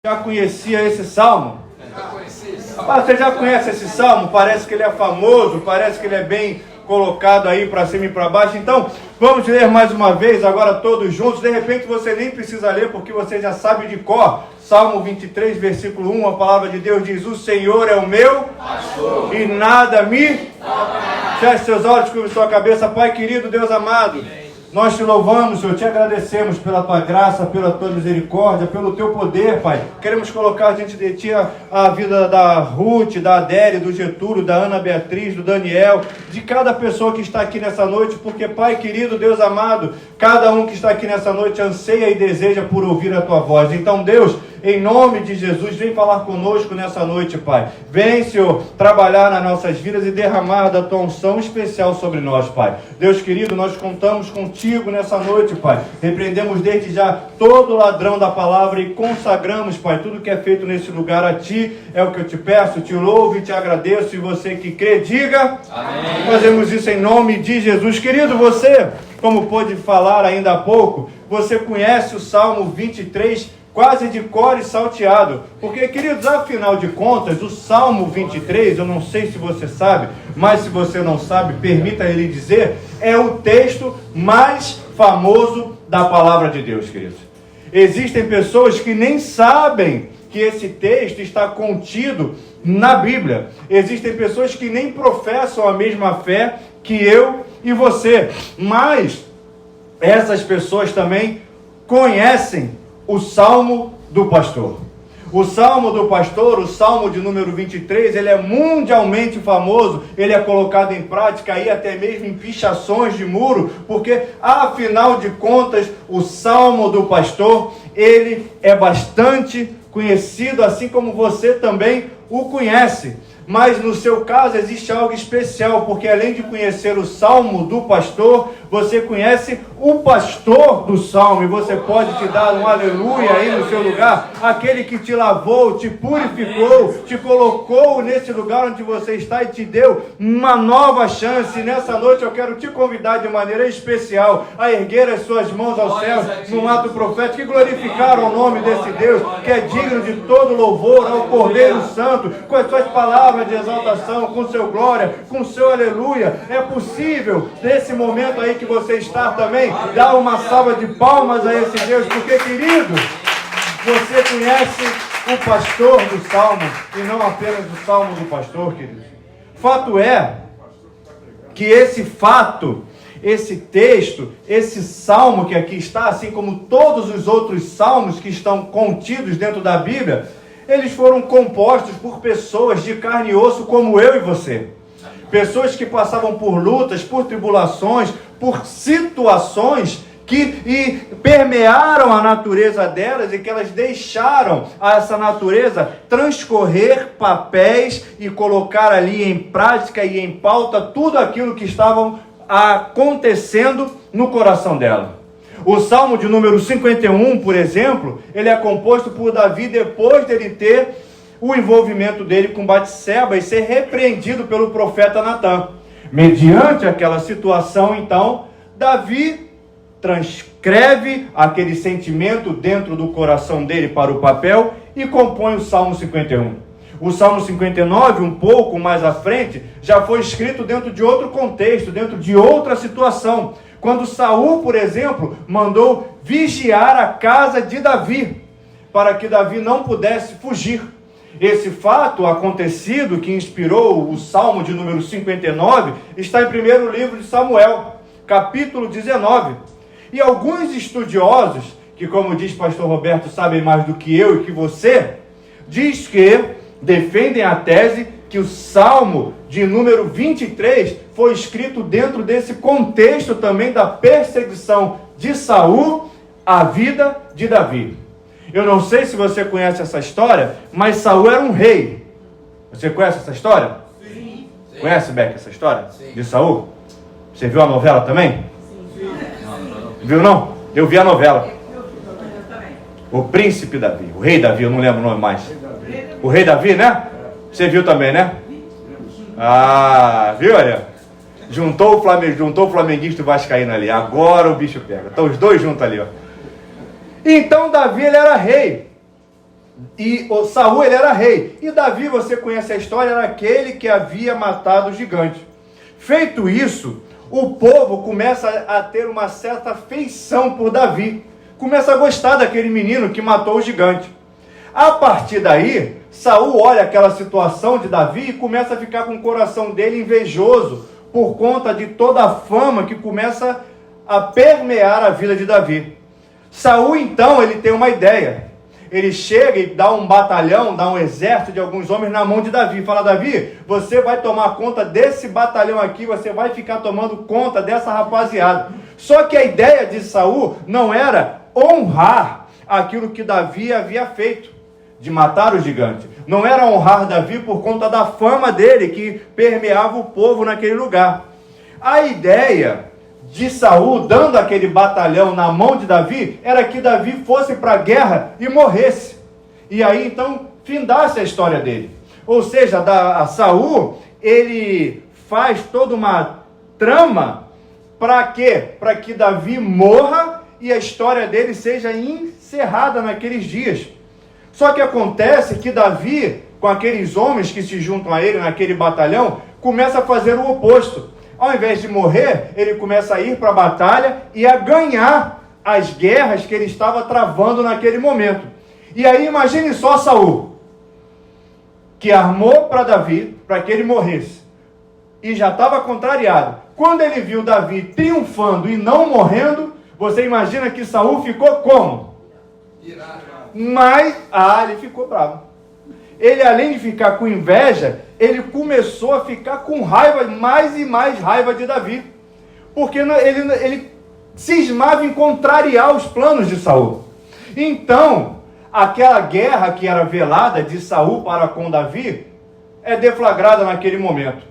Já conhecia esse salmo? Você já conhece esse salmo? Parece que ele é famoso, parece que ele é bem colocado aí para cima e para baixo. Então, vamos ler mais uma vez, agora todos juntos. De repente você nem precisa ler, porque você já sabe de cor. Salmo 23, versículo 1, a palavra de Deus diz: o Senhor é o meu pastor, e nada me... Feche seus olhos, curve sua cabeça. Pai querido, Deus amado, nós te louvamos, Senhor, te agradecemos pela tua graça, pela tua misericórdia, pelo teu poder, Pai. Queremos colocar diante de ti a vida da Ruth, da Adélia, do Getúlio, da Ana Beatriz, do Daniel, de cada pessoa que está aqui nessa noite, porque, Pai querido, Deus amado, cada um que está aqui nessa noite anseia e deseja por ouvir a tua voz. Então, Deus, em nome de Jesus, vem falar conosco nessa noite, Pai. Vem, Senhor, trabalhar nas nossas vidas e derramar da tua unção especial sobre nós, Pai. Deus querido, nós contamos contigo nessa noite, Pai. Repreendemos desde já todo ladrão da palavra e consagramos, Pai, tudo que é feito nesse lugar a Ti. É o que eu te peço, te louvo e te agradeço. E você que crê, diga amém. Fazemos isso em nome de Jesus. Querido, você, como pôde falar ainda há pouco, você conhece o Salmo 23 quase de cor e salteado, porque, queridos, afinal de contas, o Salmo 23, eu não sei se você sabe, mas se você não sabe, permita ele dizer, é o texto mais famoso da palavra de Deus, queridos. Existem pessoas que nem sabem que esse texto está contido na Bíblia. Existem pessoas que nem professam a mesma fé que eu e você, mas essas pessoas também conhecem o Salmo do Pastor. O Salmo do Pastor, o Salmo de número 23, ele é mundialmente famoso, ele é colocado em prática aí até mesmo em pichações de muro, porque afinal de contas, o Salmo do Pastor, ele é bastante conhecido, assim como você também o conhece. Mas no seu caso existe algo especial, porque além de conhecer o Salmo do Pastor, você conhece o pastor do Salmo, e você pode te dar um aleluia aí no seu lugar, aquele que te lavou, te purificou, te colocou nesse lugar onde você está e te deu uma nova chance. E nessa noite eu quero te convidar de maneira especial a erguer as suas mãos ao céu, num ato profético, e glorificar o nome desse Deus, que é digno de todo louvor, ao Cordeiro Santo, com as suas palavras de exaltação, com seu glória, com seu aleluia. É possível, nesse momento aí que você está também, dar uma salva de palmas a esse Deus, porque, querido, você conhece o pastor do Salmo, e não apenas o Salmo do Pastor, querido. Fato é que esse fato, esse texto, esse salmo que aqui está, assim como todos os outros salmos que estão contidos dentro da Bíblia, eles foram compostos por pessoas de carne e osso como eu e você. Pessoas que passavam por lutas, por tribulações, por situações que permearam a natureza delas, e que elas deixaram essa natureza transcorrer papéis e colocar ali em prática e em pauta tudo aquilo que estavam acontecendo no coração dela. O Salmo de número 51, por exemplo, ele é composto por Davi depois dele ter o envolvimento dele com Batseba e ser repreendido pelo profeta Natã. Mediante aquela situação, então, Davi transcreve aquele sentimento dentro do coração dele para o papel e compõe o Salmo 51. O Salmo 59, um pouco mais à frente, já foi escrito dentro de outro contexto, dentro de outra situação. Quando Saul, por exemplo, mandou vigiar a casa de Davi, para que Davi não pudesse fugir. Esse fato acontecido, que inspirou o Salmo de número 59, está em primeiro livro de Samuel, capítulo 19. E alguns estudiosos, que, como diz pastor Roberto, sabem mais do que eu e que você, diz que defendem a tese que o Salmo de número 23 foi escrito dentro desse contexto também da perseguição de Saul à vida de Davi. Eu não sei se você conhece essa história, mas Saul era um rei. Você conhece essa história? Sim. Conhece, Beck, essa história? Sim. De Saul? Você viu a novela também? Sim. Viu não? Eu vi a novela. O Príncipe Davi, o Rei Davi, eu não lembro o nome mais. O Rei Davi, né? Você viu também, né? Ah, viu, olha? Juntou o flamenguista e o vascaíno ali. Agora o bicho pega. Estão os dois juntos ali, ó. Então Davi, ele era rei. E o Saul, ele era rei. E Davi, você conhece a história, era aquele que havia matado o gigante. Feito isso, o povo começa a ter uma certa afeição por Davi. Começa a gostar daquele menino que matou o gigante. A partir daí, Saul olha aquela situação de Davi e começa a ficar com o coração dele invejoso por conta de toda a fama que começa a permear a vida de Davi. Saul, então, ele tem uma ideia. Ele chega e dá um batalhão, dá um exército de alguns homens na mão de Davi. Fala: Davi, você vai tomar conta desse batalhão aqui, você vai ficar tomando conta dessa rapaziada. Só que a ideia de Saul não era honrar aquilo que Davi havia feito, de matar o gigante. Não era honrar Davi por conta da fama dele, que permeava o povo naquele lugar. A ideia de Saul, dando aquele batalhão na mão de Davi, era que Davi fosse para a guerra e morresse. E aí, então, findasse a história dele. Ou seja, Saul, ele faz toda uma trama para quê? Para que Davi morra e a história dele seja encerrada naqueles dias. Só que acontece que Davi, com aqueles homens que se juntam a ele naquele batalhão, começa a fazer o oposto. Ao invés de morrer, ele começa a ir para a batalha e a ganhar as guerras que ele estava travando naquele momento. E aí imagine só Saul, que armou para Davi, para que ele morresse, e já estava contrariado. Quando ele viu Davi triunfando e não morrendo, você imagina que Saul ficou como? Mas, ele ficou bravo. Ele, além de ficar com inveja, ele começou a ficar com raiva, mais e mais raiva de Davi. Porque ele cismava em contrariar os planos de Saul. Então, aquela guerra que era velada de Saul para com Davi, é deflagrada naquele momento.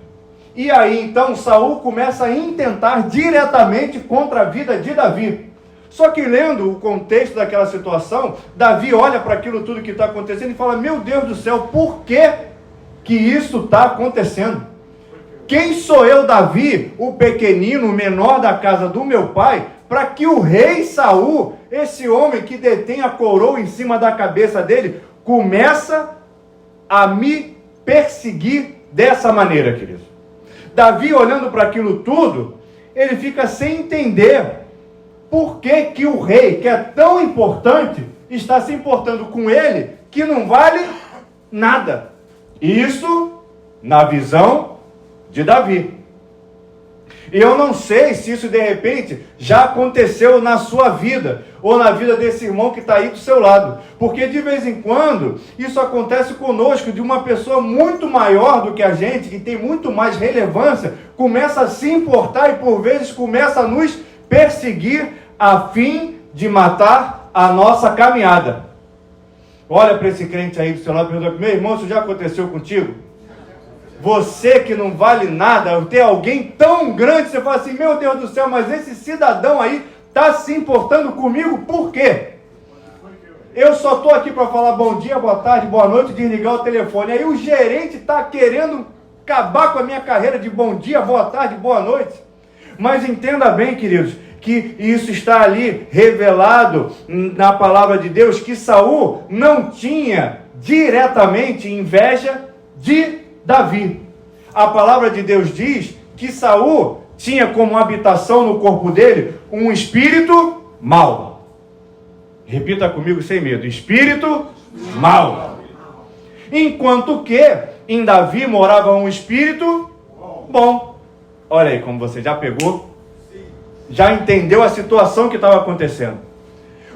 E aí, então, Saul começa a intentar diretamente contra a vida de Davi. Só que lendo o contexto daquela situação, Davi olha para aquilo tudo que está acontecendo e fala: meu Deus do céu, por que isso está acontecendo? Quem sou eu, Davi, o pequenino, o menor da casa do meu pai, para que o rei Saul, esse homem que detém a coroa em cima da cabeça dele, começa a me perseguir dessa maneira, querido? Davi, olhando para aquilo tudo, ele fica sem entender por que o rei, que é tão importante, está se importando com ele, que não vale nada. Isso na visão de Davi. E eu não sei se isso de repente já aconteceu na sua vida, ou na vida desse irmão que está aí do seu lado. Porque de vez em quando isso acontece conosco, de uma pessoa muito maior do que a gente, que tem muito mais relevância, começa a se importar e por vezes começa a nos perseguir a fim de matar a nossa caminhada. Olha para esse crente aí do seu lado e pergunta: meu irmão, isso já aconteceu contigo? Você que não vale nada, ter alguém tão grande, você fala assim: meu Deus do céu, mas esse cidadão aí está se importando comigo, por quê? Eu só estou aqui para falar bom dia, boa tarde, boa noite, desligar o telefone. Aí o gerente está querendo acabar com a minha carreira de bom dia, boa tarde, boa noite. Mas entenda bem, queridos, que isso está ali revelado na palavra de Deus, que Saul não tinha diretamente inveja de Davi. A palavra de Deus diz que Saul tinha como habitação no corpo dele um espírito mau. Repita comigo sem medo: espírito mau. Enquanto que em Davi morava um espírito bom. Olha aí como você já pegou, já entendeu a situação que estava acontecendo.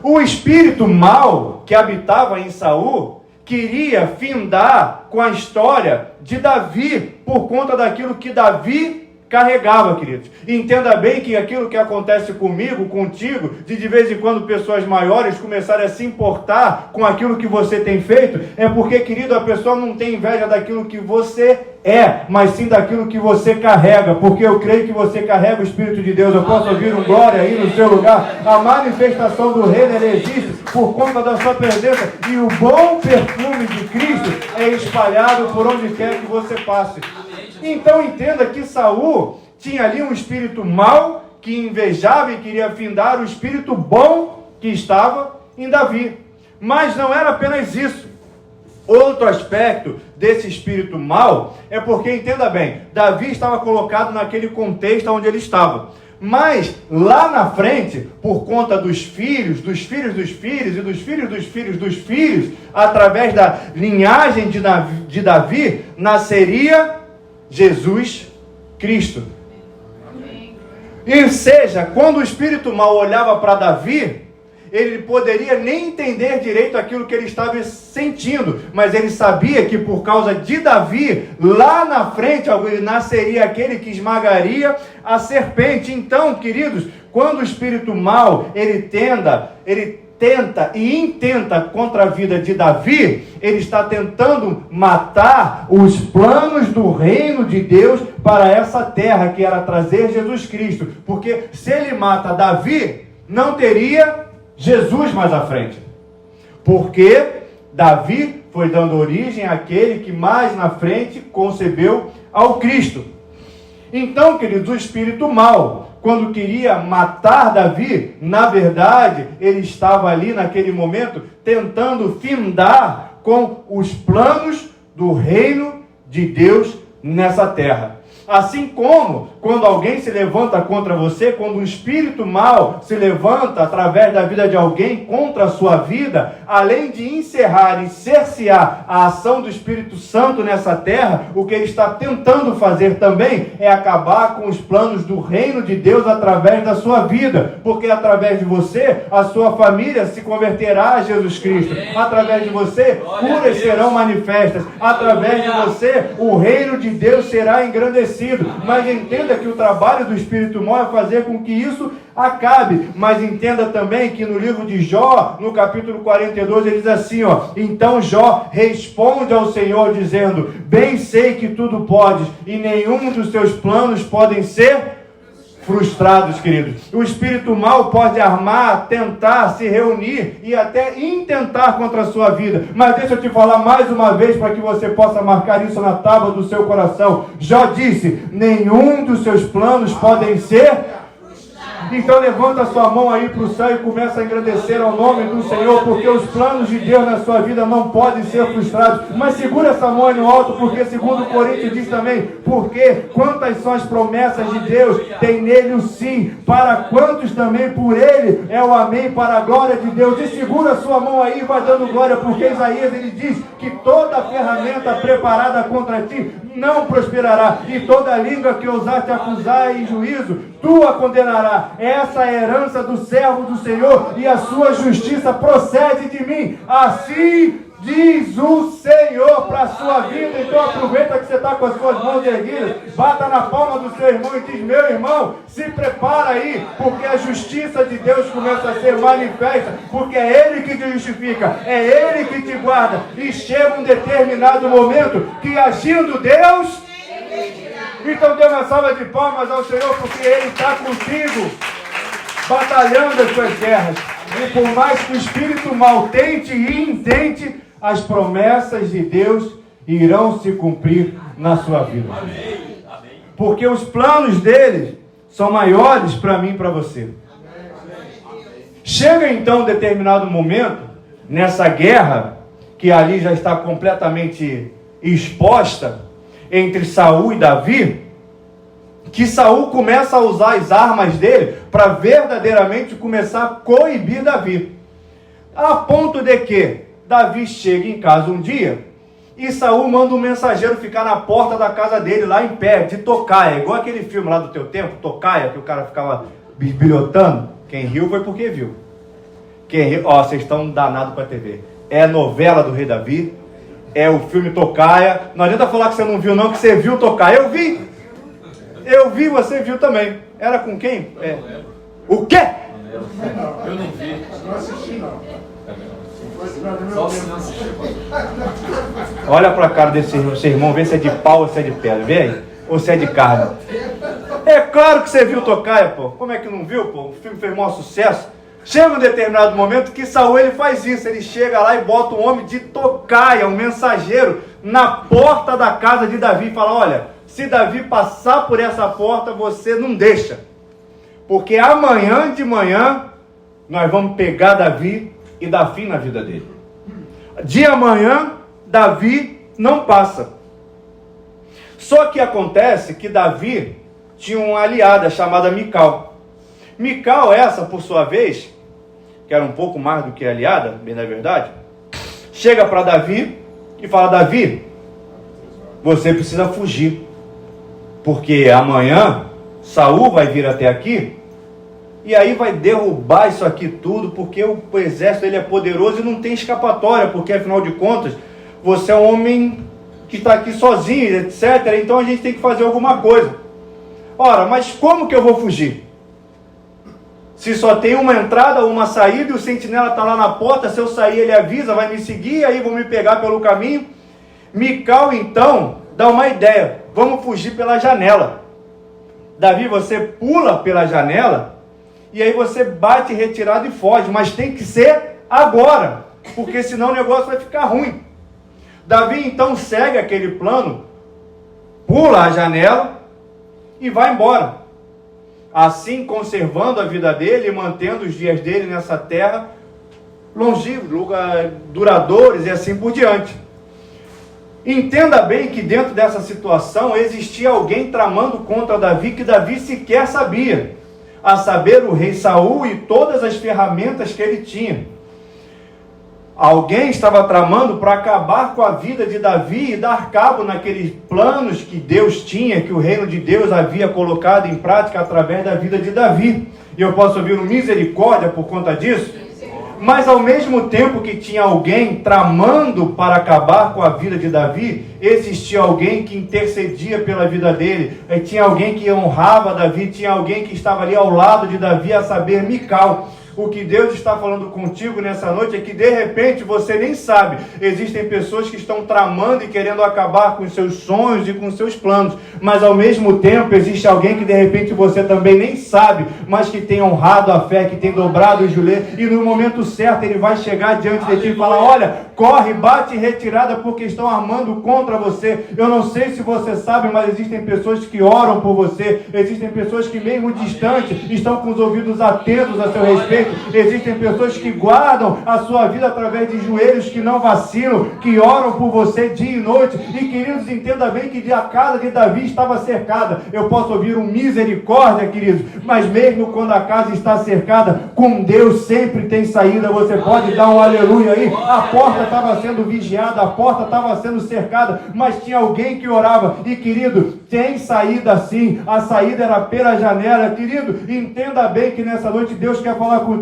O espírito mau que habitava em Saul queria findar com a história de Davi, por conta daquilo que Davi carregava, queridos. Entenda bem que aquilo que acontece comigo, contigo, de vez em quando pessoas maiores começarem a se importar com aquilo que você tem feito, é porque, querido, a pessoa não tem inveja daquilo que você é, mas sim daquilo que você carrega, porque eu creio que você carrega o Espírito de Deus. Eu posso ouvir um glória aí no seu lugar. A manifestação do reino, ela existe por conta da sua presença, e o bom perfume de Cristo é espalhado por onde quer que você passe. Então entenda que Saul tinha ali um espírito mau que invejava e queria findar o espírito bom que estava em Davi. Mas não era apenas isso. Outro aspecto desse espírito mau é porque, entenda bem, Davi estava colocado naquele contexto onde ele estava. Mas lá na frente, por conta dos filhos, dos filhos dos filhos e dos filhos dos filhos dos filhos, através da linhagem de Davi, nasceria Jesus Cristo. E seja, quando o espírito mau olhava para Davi, ele poderia nem entender direito aquilo que ele estava sentindo, mas ele sabia que por causa de Davi, lá na frente, nasceria aquele que esmagaria a serpente. Então, queridos, quando o espírito mau, ele tenta e intenta contra a vida de Davi, ele está tentando matar os planos do reino de Deus para essa terra, que era trazer Jesus Cristo. Porque se ele mata Davi, não teria Jesus mais à frente. Porque Davi foi dando origem àquele que mais na frente concebeu ao Cristo. Então, queridos, o espírito mau, quando queria matar Davi, na verdade, ele estava ali naquele momento tentando findar com os planos do reino de Deus nessa terra. Assim como quando alguém se levanta contra você, quando um espírito mau se levanta através da vida de alguém contra a sua vida, além de encerrar e cercear a ação do Espírito Santo nessa terra, o que ele está tentando fazer também é acabar com os planos do reino de Deus através da sua vida, porque através de você, a sua família se converterá a Jesus Cristo, através de você, curas serão manifestas, através de você, o reino de Deus será engrandecido. Mas entenda que o trabalho do espírito mau é fazer com que isso acabe. Mas entenda também que no livro de Jó, no capítulo 42, ele diz assim, então Jó responde ao Senhor dizendo, bem sei que tudo podes e nenhum dos teus planos podem ser frustrados, queridos. O espírito mau pode armar, tentar, se reunir e até intentar contra a sua vida. Mas deixa eu te falar mais uma vez para que você possa marcar isso na tábua do seu coração. Jó disse, nenhum dos seus planos podem ser. Então levanta a sua mão aí para o céu e começa a engrandecer ao nome do Senhor, porque os planos de Deus na sua vida não podem ser frustrados. Mas segura essa mão aí no alto, porque segundo Coríntios diz também, porque quantas são as promessas de Deus, tem nele o sim, para quantos também por ele é o amém, para a glória de Deus. E segura a sua mão aí e vai dando glória, porque Isaías ele diz que toda ferramenta preparada contra ti não prosperará, e toda língua que ousar te acusar em juízo, tu a condenará. Essa é a herança do servo do Senhor, e a sua justiça procede de mim. Assim diz o Senhor para a sua vida. Então aproveita que você está com as suas mãos erguidas, bata na palma do seu irmão e diz, meu irmão, se prepara aí, porque a justiça de Deus começa a ser manifesta, porque é Ele que te justifica, é Ele que te guarda, e chega um determinado momento que agindo Deus, então dê uma salva de palmas ao Senhor, porque Ele está contigo, batalhando as suas guerras. E por mais que o espírito mau tente e intente, as promessas de Deus irão se cumprir na sua vida. Porque os planos deles são maiores para mim e para você. Chega então um determinado momento, nessa guerra, que ali já está completamente exposta, entre Saul e Davi, que Saul começa a usar as armas dele para verdadeiramente começar a coibir Davi. A ponto de que Davi chega em casa um dia e Saul manda um mensageiro ficar na porta da casa dele, lá em pé, de tocaia, igual aquele filme lá do teu tempo, Tocaia, que o cara ficava bisbilhotando. Quem riu foi porque viu. Quem riu, vocês estão danados com a TV. É a novela do Rei Davi, é o filme Tocaia. Não adianta falar que você não viu não, que você viu Tocaia. Eu vi, você viu também. Era com quem? O quê? Eu não vi. Não assisti, não. Só se não assistir. Olha pra cara desse irmão, vê se é de pau ou se é de pedra. Vê aí. Ou se é de carne. É claro que você viu Tocaia, pô. Como é que não viu, pô? O filme fez maior sucesso. Chega um determinado momento que Saul ele faz isso. Ele chega lá e bota um homem de tocaia, um mensageiro, na porta da casa de Davi e fala, olha, se Davi passar por essa porta, você não deixa. Porque amanhã de manhã, nós vamos pegar Davi e dar fim na vida dele. De amanhã, Davi não passa. Só que acontece que Davi tinha uma aliada chamada Mical. Mical, essa por sua vez, que era um pouco mais do que aliada, bem na verdade, chega para Davi e fala: Davi, você precisa fugir, porque amanhã Saul vai vir até aqui e aí vai derrubar isso aqui tudo, porque o exército ele é poderoso e não tem escapatória, porque afinal de contas você é um homem que está aqui sozinho, etc. Então a gente tem que fazer alguma coisa. Ora, mas como que eu vou fugir? Se só tem uma entrada, uma saída, e o sentinela está lá na porta, se eu sair ele avisa, vai me seguir, aí vão me pegar pelo caminho. Mical então dá uma ideia: vamos fugir pela janela. Davi, você pula pela janela, e aí você bate retirado e foge, mas tem que ser agora, porque senão o negócio vai ficar ruim. Davi então segue aquele plano, pula a janela e vai embora, assim conservando a vida dele e mantendo os dias dele nessa terra longínquos, duradouros e assim por diante. Entenda bem que dentro dessa situação existia alguém tramando contra Davi que Davi sequer sabia, a saber, o rei Saul e todas as ferramentas que ele tinha. Alguém estava tramando para acabar com a vida de Davi e dar cabo naqueles planos que Deus tinha, que o reino de Deus havia colocado em prática através da vida de Davi. E eu posso ouvir uma misericórdia por conta disso? Mas ao mesmo tempo que tinha alguém tramando para acabar com a vida de Davi, existia alguém que intercedia pela vida dele. Tinha alguém que honrava Davi, tinha alguém que estava ali ao lado de Davi, a saber, Mical. O que Deus está falando contigo nessa noite é que de repente você nem sabe. Existem pessoas que estão tramando e querendo acabar com os seus sonhos e com os seus planos. Mas ao mesmo tempo existe alguém que de repente você também nem sabe, mas que tem honrado a fé, que tem dobrado os joelhos. E no momento certo ele vai chegar diante de ti e falar: olha, corre, bate em retirada porque estão armando contra você. Eu não sei se você sabe, mas existem pessoas que oram por você. Existem pessoas que mesmo distantes estão com os ouvidos atentos a seu respeito. Existem pessoas que guardam a sua vida através de joelhos que não vacilam, que oram por você dia e noite. E queridos, entenda bem que a casa de Davi estava cercada. Eu posso ouvir um misericórdia, queridos, mas mesmo quando a casa está cercada, com Deus sempre tem saída. Você pode dar um aleluia aí. A porta estava sendo vigiada, a porta estava sendo cercada, mas tinha alguém que orava. E querido, tem saída sim. A saída era pela janela. Querido, entenda bem que nessa noite Deus quer falar contigo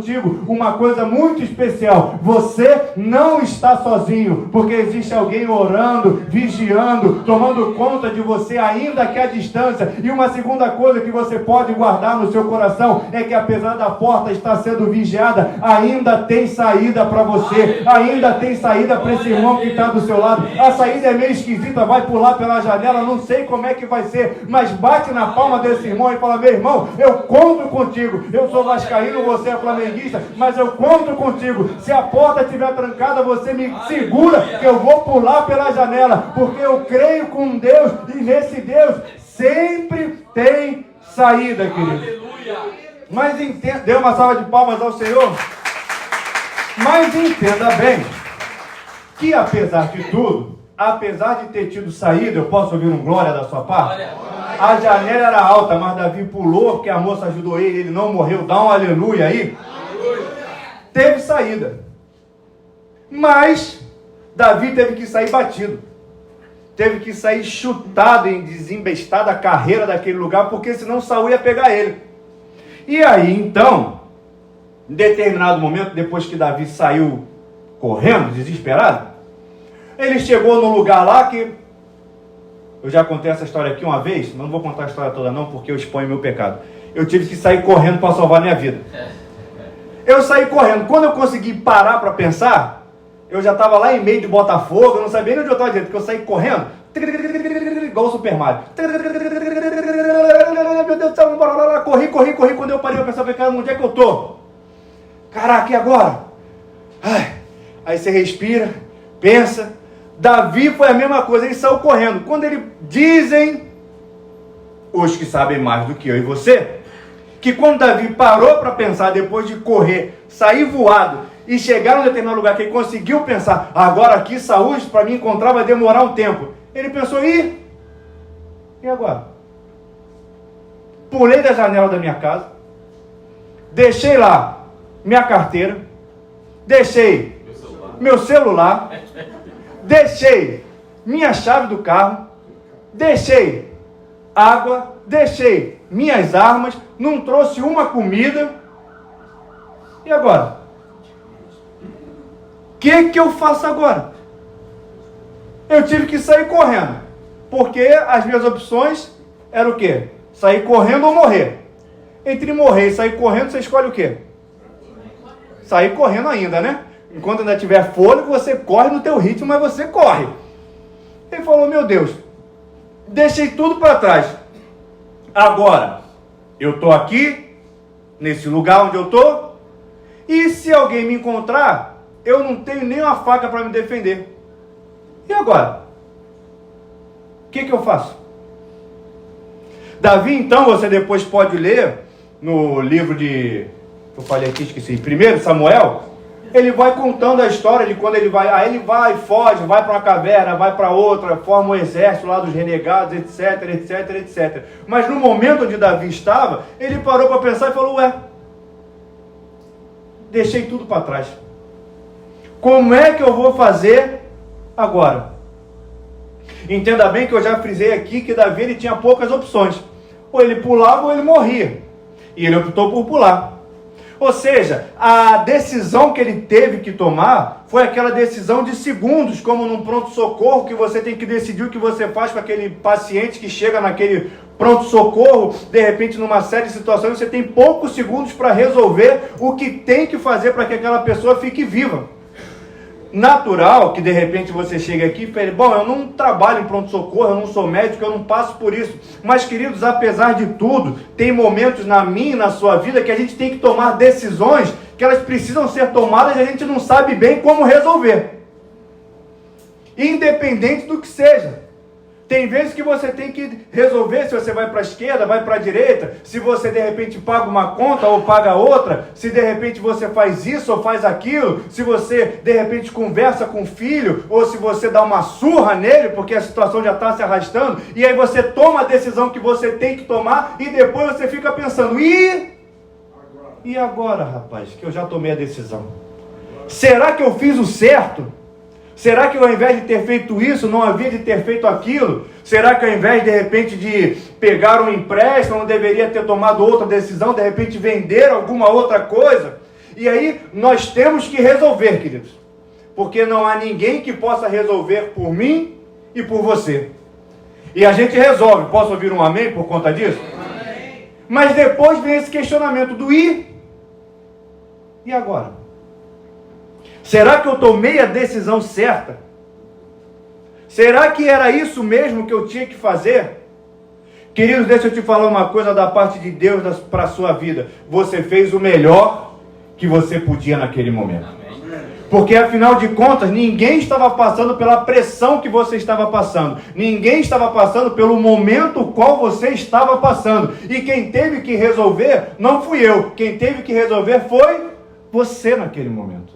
uma coisa muito especial: você não está sozinho, porque existe alguém orando, vigiando, tomando conta de você, ainda que à distância. E uma segunda coisa que você pode guardar no seu coração é que apesar da porta estar sendo vigiada, ainda tem saída para você, ainda tem saída para esse irmão que está do seu lado. A saída é meio esquisita, vai pular pela janela, não sei como é que vai ser, mas bate na palma desse irmão e fala: meu irmão, eu conto contigo. Eu sou vascaíno, você é flamenguista, mas eu conto contigo. Se a porta estiver trancada, você me segura, que eu vou pular pela janela, porque eu creio com Deus, e nesse Deus sempre tem saída, querido. Aleluia. Mas entenda, dê uma salva de palmas ao Senhor. Mas entenda bem que apesar de tudo, apesar de ter tido saída, eu posso ouvir um glória da sua parte? A janela era alta, mas Davi pulou, porque a moça ajudou ele não morreu. Dá um aleluia aí. Teve saída, mas Davi teve que sair batido, teve que sair chutado e desembestado a carreira daquele lugar, porque senão Saul ia pegar ele. E aí então, em determinado momento, depois que Davi saiu correndo, desesperado, ele chegou num lugar lá que, eu já contei essa história aqui uma vez, mas não vou contar a história toda não, porque eu exponho meu pecado. Eu tive que sair correndo para salvar minha vida. Eu saí correndo. Quando eu consegui parar para pensar, eu já estava lá em meio de Botafogo, eu não sabia nem onde eu estava direito, porque eu saí correndo, igual o Super Mario. Meu Deus do céu, corri. Quando eu parei, eu pensava: cara, onde é que eu tô? Caraca, e agora? Aí você respira, pensa. Davi foi a mesma coisa, ele saiu correndo. Quando ele, dizem os que sabem mais do que eu e você, que quando Davi parou para pensar, depois de correr, sair voado e chegar num determinado lugar que ele conseguiu pensar, agora aqui Saúl para me encontrar vai demorar um tempo. Ele pensou, e agora? Pulei da janela da minha casa, deixei lá minha carteira, deixei meu celular, deixei minha chave do carro, deixei água, deixei minhas armas, não trouxe uma comida. E agora? O que eu faço agora? Eu tive que sair correndo, porque as minhas opções eram o quê? Sair correndo ou morrer. Entre morrer e sair correndo, você escolhe o quê? Sair correndo ainda, né? Enquanto ainda tiver fôlego, você corre no teu ritmo, mas você corre. Ele falou, meu Deus, deixei tudo para trás. Agora, eu estou aqui, nesse lugar onde eu estou, e se alguém me encontrar, eu não tenho nem uma faca para me defender. E agora? O que eu faço? Davi, então, você depois pode ler no livro de, eu falei aqui, esqueci, 1 Samuel, ele vai contando a história de quando ele vai, aí ele vai, foge, vai para uma caverna, vai para outra, forma um exército lá dos renegados, etc, etc, etc. Mas no momento onde Davi estava, ele parou para pensar e falou, deixei tudo para trás. Como é que eu vou fazer agora? Entenda bem que eu já frisei aqui que Davi ele tinha poucas opções. Ou ele pulava ou ele morria. E ele optou por pular. Ou seja, a decisão que ele teve que tomar foi aquela decisão de segundos, como num pronto-socorro, que você tem que decidir o que você faz com aquele paciente que chega naquele pronto-socorro, de repente numa série de situações, você tem poucos segundos para resolver o que tem que fazer para que aquela pessoa fique viva. Natural que de repente você chega aqui e fale, bom, eu não trabalho em pronto-socorro, eu não sou médico, eu não passo por isso. Mas, queridos, apesar de tudo, tem momentos na minha e na sua vida que a gente tem que tomar decisões que elas precisam ser tomadas e a gente não sabe bem como resolver. Independente do que seja. Tem vezes que você tem que resolver se você vai para a esquerda, vai para a direita, se você de repente paga uma conta ou paga outra, se de repente você faz isso ou faz aquilo, se você de repente conversa com o filho, ou se você dá uma surra nele, porque a situação já está se arrastando, e aí você toma a decisão que você tem que tomar, e depois você fica pensando, e agora, rapaz, que eu já tomei a decisão? Será que eu fiz o certo? Será que ao invés de ter feito isso, não havia de ter feito aquilo? Será que ao invés de repente de pegar um empréstimo, não deveria ter tomado outra decisão, de repente vender alguma outra coisa? E aí nós temos que resolver, queridos. Porque não há ninguém que possa resolver por mim e por você. E a gente resolve. Posso ouvir um amém por conta disso? Amém. Mas depois vem esse questionamento do e agora? Será que eu tomei a decisão certa? Será que era isso mesmo que eu tinha que fazer? Queridos, deixa eu te falar uma coisa da parte de Deus para a sua vida. Você fez o melhor que você podia naquele momento. Porque afinal de contas, ninguém estava passando pela pressão que você estava passando. Ninguém estava passando pelo momento qual você estava passando. E quem teve que resolver não fui eu. Quem teve que resolver foi você naquele momento.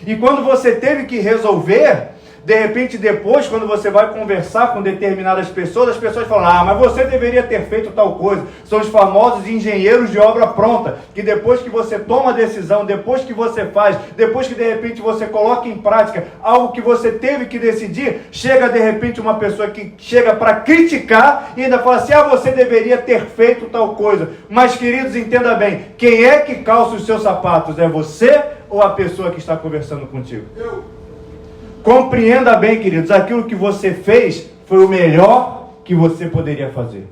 E quando você teve que resolver, de repente depois, quando você vai conversar com determinadas pessoas, as pessoas falam, mas você deveria ter feito tal coisa. São os famosos engenheiros de obra pronta, que depois que você toma a decisão, depois que você faz, depois que de repente você coloca em prática algo que você teve que decidir, chega de repente uma pessoa que chega para criticar e ainda fala assim, você deveria ter feito tal coisa. Mas, queridos, entenda bem, quem é que calça os seus sapatos? É você ou a pessoa que está conversando contigo? Compreenda bem, queridos, aquilo que você fez foi o melhor que você poderia fazer.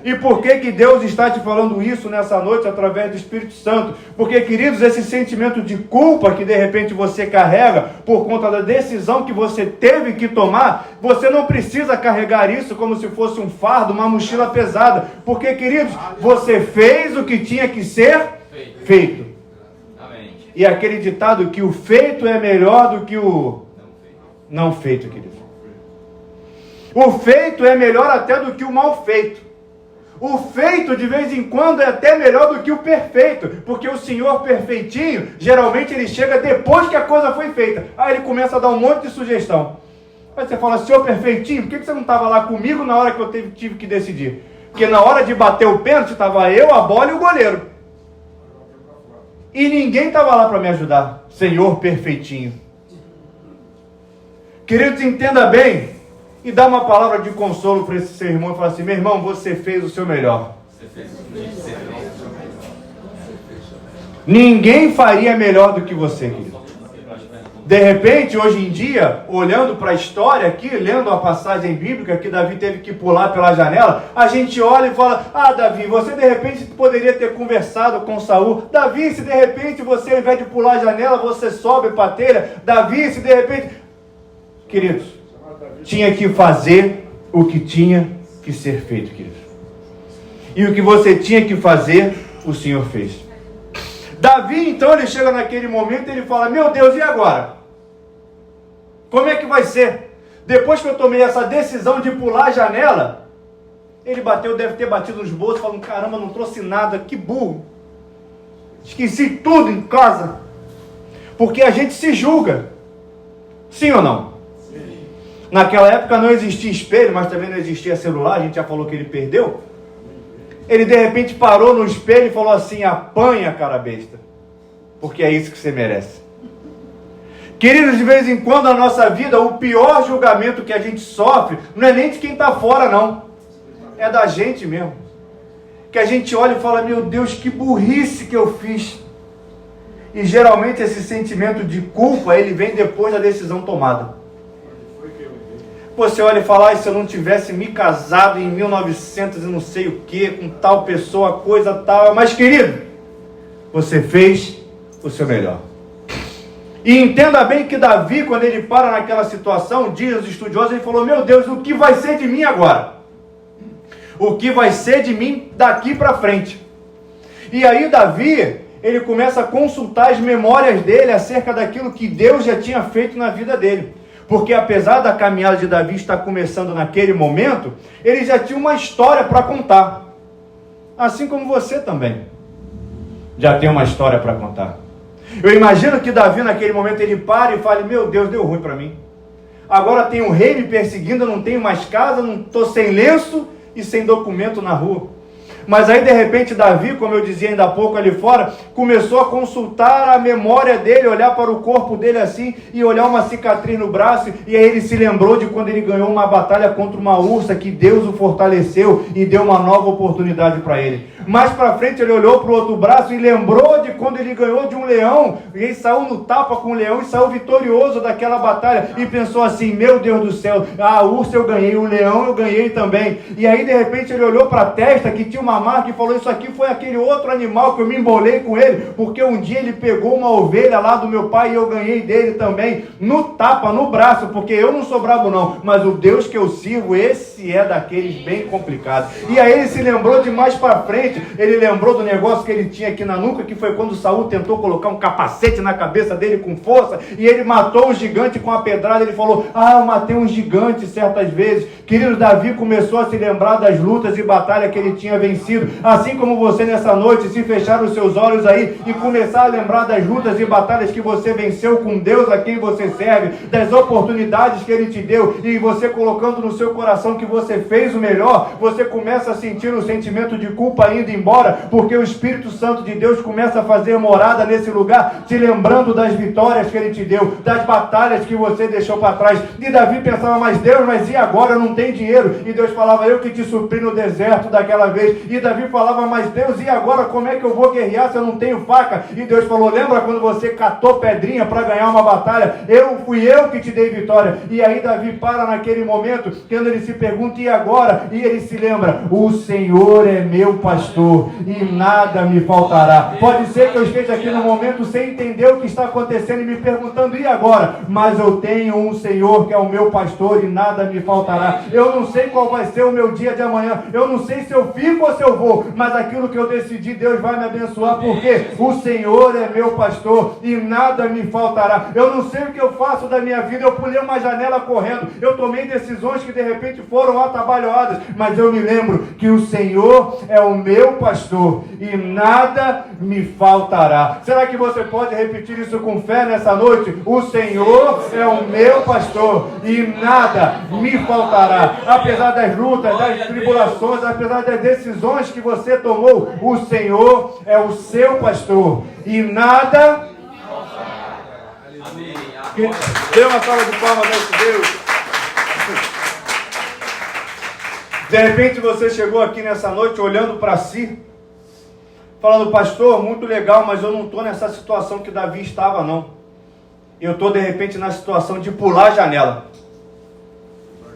E por que Deus está te falando isso nessa noite através do Espírito Santo? Porque, queridos, esse sentimento de culpa que de repente você carrega por conta da decisão que você teve que tomar, você não precisa carregar isso como se fosse um fardo, uma mochila pesada. Porque, queridos, você fez o que tinha que ser feito. E aquele ditado que o feito é melhor do que o não feito, querido. O feito é melhor até do que o mal feito. O feito, de vez em quando, é até melhor do que o perfeito, porque o senhor perfeitinho, geralmente ele chega depois que a coisa foi feita. Aí ele começa a dar um monte de sugestão. Aí você fala, senhor perfeitinho, por que você não estava lá comigo na hora que eu tive que decidir? Porque na hora de bater o pênalti, estava eu, a bola e o goleiro. E ninguém estava lá para me ajudar. Senhor perfeitinho. Queridos, entenda bem e dá uma palavra de consolo para esse seu irmão e fala assim, meu irmão, você fez o seu melhor. Ninguém faria melhor do que você, querido. De repente, hoje em dia, olhando para a história aqui, lendo a passagem bíblica que Davi teve que pular pela janela, a gente olha e fala, Davi, você de repente poderia ter conversado com Saul. Davi, se de repente você, ao invés de pular a janela, você sobe para a telha. Davi, se de repente... Queridos, tinha que fazer o que tinha que ser feito, queridos. E o que você tinha que fazer, o Senhor fez. Davi, então, ele chega naquele momento e ele fala, meu Deus, e agora? Como é que vai ser? Depois que eu tomei essa decisão de pular a janela, ele deve ter batido nos bolsos, falando, caramba, não trouxe nada, que burro. Esqueci tudo em casa. Porque a gente se julga. Sim ou não? Sim. Naquela época não existia espelho, mas também não existia celular, a gente já falou que ele perdeu. Ele de repente parou no espelho e falou assim, apanha, cara besta, porque é isso que você merece. Queridos, de vez em quando na nossa vida, o pior julgamento que a gente sofre, não é nem de quem está fora não, é da gente mesmo. Que a gente olha e fala, meu Deus, que burrice que eu fiz. E geralmente esse sentimento de culpa, ele vem depois da decisão tomada. Você olha e fala, se eu não tivesse me casado em 1900 e não sei o que, com tal pessoa, coisa tal. Mas querido, você fez o seu melhor. E entenda bem que Davi, quando ele para naquela situação, diz os estudiosos, ele falou, meu Deus, o que vai ser de mim agora? O que vai ser de mim daqui para frente? E aí Davi, ele começa a consultar as memórias dele acerca daquilo que Deus já tinha feito na vida dele. Porque apesar da caminhada de Davi estar começando naquele momento, ele já tinha uma história para contar. Assim como você também já tem uma história para contar. Eu imagino que Davi naquele momento ele para e fale, meu Deus, deu ruim para mim. Agora tem um rei me perseguindo, eu não tenho mais casa, não estou sem lenço e sem documento na rua. Mas aí de repente Davi, como eu dizia ainda há pouco ali fora, começou a consultar a memória dele, olhar para o corpo dele assim, e olhar uma cicatriz no braço, e aí ele se lembrou de quando ele ganhou uma batalha contra uma ursa, que Deus o fortaleceu e deu uma nova oportunidade para ele. Mais para frente ele olhou para o outro braço e lembrou de quando ele ganhou de um leão, e ele saiu no tapa com o leão e saiu vitorioso daquela batalha, e pensou assim, meu Deus do céu, a ursa eu ganhei, o leão eu ganhei também. E aí de repente ele olhou para a testa, que tinha uma marca, e falou, isso aqui foi aquele outro animal que eu me embolei com ele, porque um dia ele pegou uma ovelha lá do meu pai e eu ganhei dele também, no tapa, no braço, porque eu não sou brabo não, mas o Deus que eu sirvo, esse é daqueles bem complicados. E aí ele se lembrou de mais para frente, ele lembrou do negócio que ele tinha aqui na nuca, que foi quando Saul tentou colocar um capacete na cabeça dele com força, e ele matou um gigante com a pedrada. Ele falou, eu matei um gigante certas vezes. Querido, Davi começou a se lembrar das lutas e batalhas que ele tinha vencido, assim como você nessa noite, se fechar os seus olhos aí e começar a lembrar das lutas e batalhas que você venceu com Deus a quem você serve, das oportunidades que Ele te deu, e você colocando no seu coração que você fez o melhor, você começa a sentir um sentimento de culpa indo embora, porque o Espírito Santo de Deus começa a fazer morada nesse lugar, te lembrando das vitórias que Ele te deu, das batalhas que você deixou para trás. E Davi pensava, mas Deus, mas e agora? Eu não tenho dinheiro. E Deus falava, eu que te supri no deserto daquela vez. E Davi falava, mas Deus, e agora como é que eu vou guerrear se eu não tenho faca? E Deus falou, lembra quando você catou pedrinha para ganhar uma batalha? Fui eu que te dei vitória. E aí Davi para naquele momento, quando ele se pergunta, e agora? E ele se lembra, o Senhor é meu pastor e nada me faltará. Pode ser que eu esteja aqui no momento sem entender o que está acontecendo e me perguntando, e agora? Mas eu tenho um Senhor que é o meu pastor e nada me faltará. Eu não sei qual vai ser o meu dia de amanhã, eu não sei se eu fico ou se eu vou, mas aquilo que eu decidi, Deus vai me abençoar, porque o Senhor é meu pastor e nada me faltará. Eu não sei o que eu faço da minha vida, eu pulei uma janela correndo, eu tomei decisões que de repente foram atabalhoadas, mas eu me lembro que o Senhor é o meu pastor e nada me faltará. Será que você pode repetir isso com fé nessa noite? O Senhor é o meu pastor e nada me faltará. Apesar das lutas, das tribulações, apesar das decisões que você tomou, o Senhor é o seu pastor e nada. Dê uma salva de palmas a esse Deus. De repente você chegou aqui nessa noite olhando para si, falando, pastor, muito legal, mas eu não estou nessa situação que Davi estava, não. Eu estou de repente na situação de pular a janela.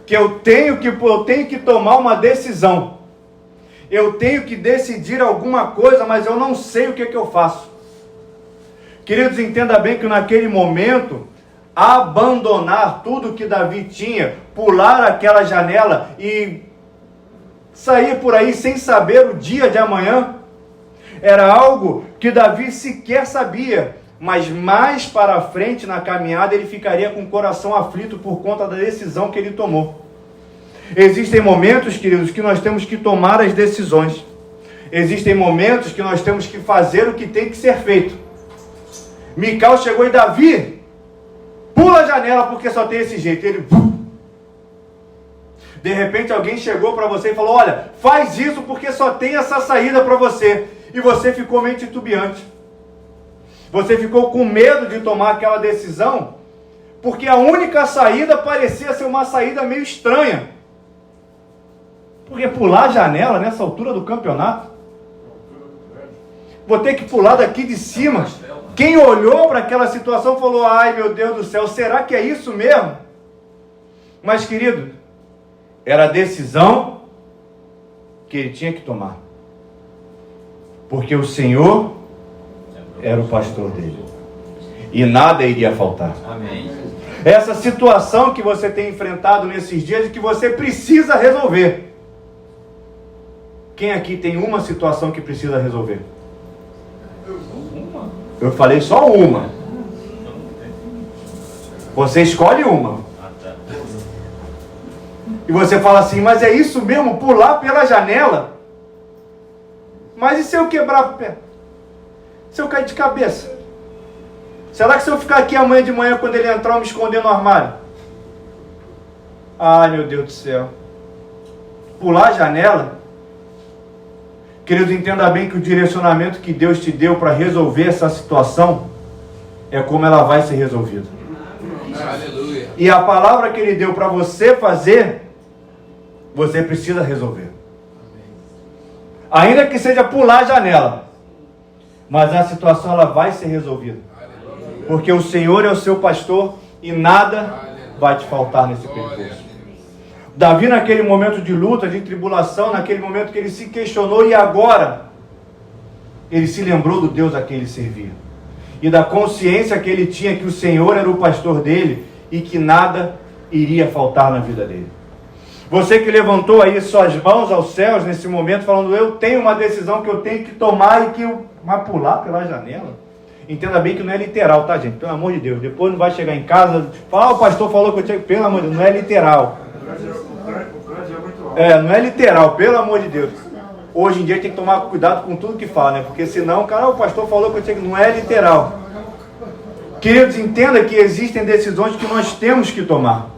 Que eu tenho que tomar uma decisão. Eu tenho que decidir alguma coisa, mas eu não sei o que eu faço. Queridos, entenda bem que naquele momento, abandonar tudo que Davi tinha, pular aquela janela e sair por aí sem saber o dia de amanhã, era algo que Davi sequer sabia, mas mais para frente na caminhada ele ficaria com o coração aflito por conta da decisão que ele tomou. Existem momentos, queridos, que nós temos que tomar as decisões. Existem momentos que nós temos que fazer o que tem que ser feito. Mical chegou e Davi, pula a janela porque só tem esse jeito. Ele... De repente alguém chegou para você e falou, olha, faz isso porque só tem essa saída para você. E você ficou meio titubeante. Você ficou com medo de tomar aquela decisão, porque a única saída parecia ser uma saída meio estranha. Porque pular a janela nessa altura do campeonato, vou ter que pular daqui de cima. Quem olhou para aquela situação falou, ai meu Deus do céu, será que é isso mesmo? Mas querido, era a decisão que ele tinha que tomar. Porque o Senhor era o pastor dele. E nada iria faltar. Amém. Essa situação que você tem enfrentado nesses dias e que você precisa resolver. Quem aqui tem uma situação que precisa resolver? Eu falei só uma. Você escolhe uma. E você fala assim, mas é isso mesmo? Pular pela janela? Mas e se eu quebrar o pé? Se eu cair de cabeça? Será que se eu ficar aqui amanhã de manhã, quando ele entrar, eu me esconder no armário? Ai, meu Deus do céu. Pular a janela? Querido, entenda bem que o direcionamento que Deus te deu para resolver essa situação é como ela vai ser resolvida. Aleluia. E a palavra que Ele deu para você fazer, você precisa resolver. Ainda que seja pular a janela, mas a situação ela vai ser resolvida. Porque o Senhor é o seu pastor e nada vai te faltar nesse percurso. Davi, naquele momento de luta, de tribulação, naquele momento que ele se questionou, e agora? Ele se lembrou do Deus a quem ele servia. E da consciência que ele tinha que o Senhor era o pastor dele e que nada iria faltar na vida dele. Você que levantou aí suas mãos aos céus nesse momento, falando, eu tenho uma decisão que eu tenho que tomar e que eu... Mas pular pela janela? Entenda bem que não é literal, tá, gente? Pelo amor de Deus. Depois não vai chegar em casa, falar, o pastor falou que eu tinha que... Pelo amor de Deus, não é literal. Não é literal, pelo amor de Deus. Hoje em dia tem que tomar cuidado com tudo que fala, né? Porque senão, cara, o pastor falou que eu tinha que... Não é literal. Queridos, entenda que existem decisões que nós temos que tomar.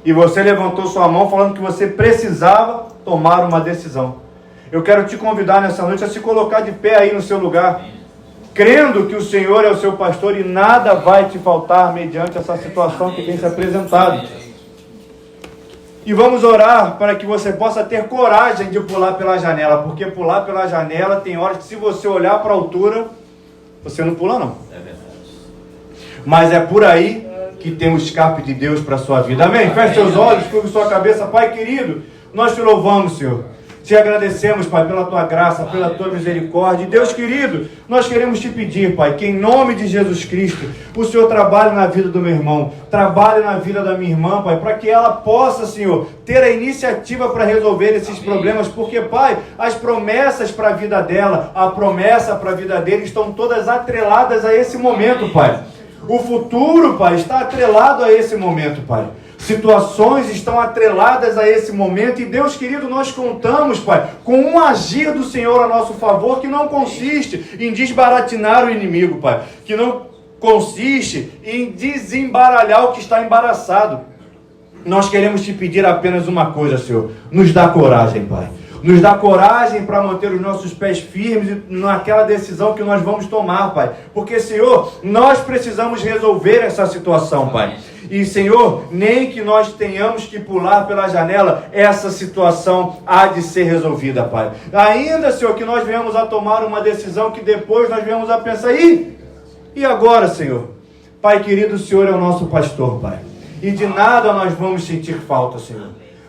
E você levantou sua mão falando que você precisava tomar uma decisão. Eu quero te convidar nessa noite a se colocar de pé aí no seu lugar, crendo que o Senhor é o seu pastor e nada vai te faltar mediante essa situação que tem se apresentado. E vamos orar para que você possa ter coragem de pular pela janela, porque pular pela janela tem horas que se você olhar para a altura, você não pula não. É verdade. Mas é por aí que tem o escape de Deus para a sua vida. Amém? Feche seus olhos, curva sua cabeça. Pai querido, nós te louvamos, Senhor. Te agradecemos, Pai, pela Tua graça, pela Tua misericórdia. E Deus querido, nós queremos Te pedir, Pai, que em nome de Jesus Cristo, o Senhor trabalhe na vida do meu irmão, trabalhe na vida da minha irmã, Pai, para que ela possa, Senhor, ter a iniciativa para resolver esses problemas, porque, Pai, as promessas para a vida dela, a promessa para a vida dele estão todas atreladas a esse momento, Pai. O futuro, Pai, está atrelado a esse momento, Pai. Situações estão atreladas a esse momento e, Deus querido, nós contamos, Pai, com um agir do Senhor a nosso favor que não consiste em desbaratinar o inimigo, Pai, que não consiste em desembaralhar o que está embaraçado. Nós queremos Te pedir apenas uma coisa, Senhor, nos dá coragem, Pai. Nos dá coragem para manter os nossos pés firmes naquela decisão que nós vamos tomar, Pai. Porque, Senhor, nós precisamos resolver essa situação, Pai. E, Senhor, nem que nós tenhamos que pular pela janela, essa situação há de ser resolvida, Pai. Ainda, Senhor, que nós venhamos a tomar uma decisão que depois nós venhamos a pensar, e agora, Senhor? Pai querido, o Senhor é o nosso pastor, Pai. E de nada nós vamos sentir falta, Senhor.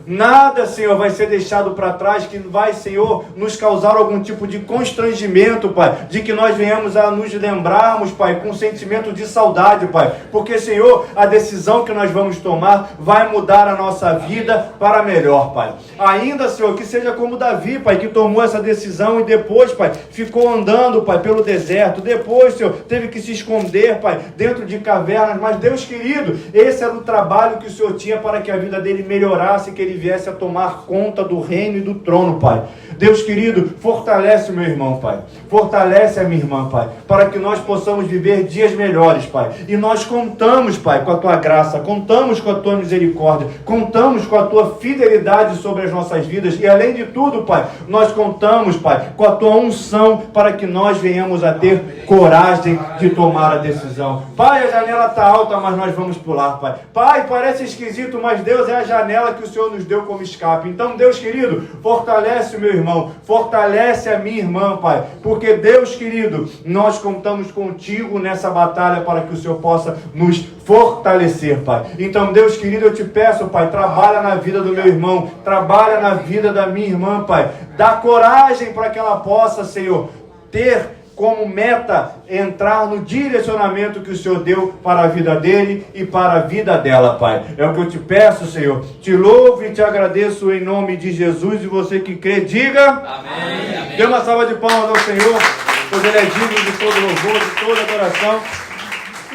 Nada, Senhor, vai ser deixado para trás que vai, Senhor, nos causar algum tipo de constrangimento, Pai, de que nós venhamos a nos lembrarmos, Pai, com um sentimento de saudade, Pai, porque, Senhor, a decisão que nós vamos tomar vai mudar a nossa vida para melhor, Pai. Ainda, Senhor, que seja como Davi, Pai, que tomou essa decisão e depois, Pai, ficou andando, Pai, pelo deserto, depois, Senhor, teve que se esconder, Pai, dentro de cavernas, mas, Deus querido, esse era o trabalho que o Senhor tinha para que a vida dele melhorasse, que ele viesse a tomar conta do reino e do trono, Pai. Deus querido, fortalece o meu irmão, Pai. Fortalece a minha irmã, Pai, para que nós possamos viver dias melhores, Pai. E nós contamos, Pai, com a Tua graça, contamos com a Tua misericórdia, contamos com a Tua fidelidade sobre as nossas vidas e, além de tudo, Pai, nós contamos, Pai, com a Tua unção para que nós venhamos a ter coragem de tomar a decisão. Pai, a janela está alta, mas nós vamos pular, Pai. Pai, parece esquisito, mas Deus é a janela que o Senhor nos deu como escape. Então, Deus querido, fortalece o meu irmão, fortalece a minha irmã, Pai, porque, Deus querido, nós contamos contigo nessa batalha para que o Senhor possa nos fortalecer, Pai. Então, Deus querido, eu te peço, Pai, trabalha na vida do meu irmão, trabalha na vida da minha irmã, Pai. Dá coragem para que ela possa, Senhor, ter como meta entrar no direcionamento que o Senhor deu para a vida dele e para a vida dela, Pai. É o que eu te peço, Senhor. Te louvo e te agradeço em nome de Jesus. E você que crê, diga amém. Dê uma salva de palmas ao Senhor, pois Ele é digno de todo louvor, de toda adoração.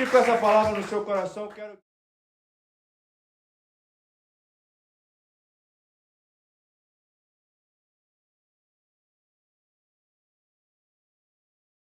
E com essa palavra no seu coração, quero...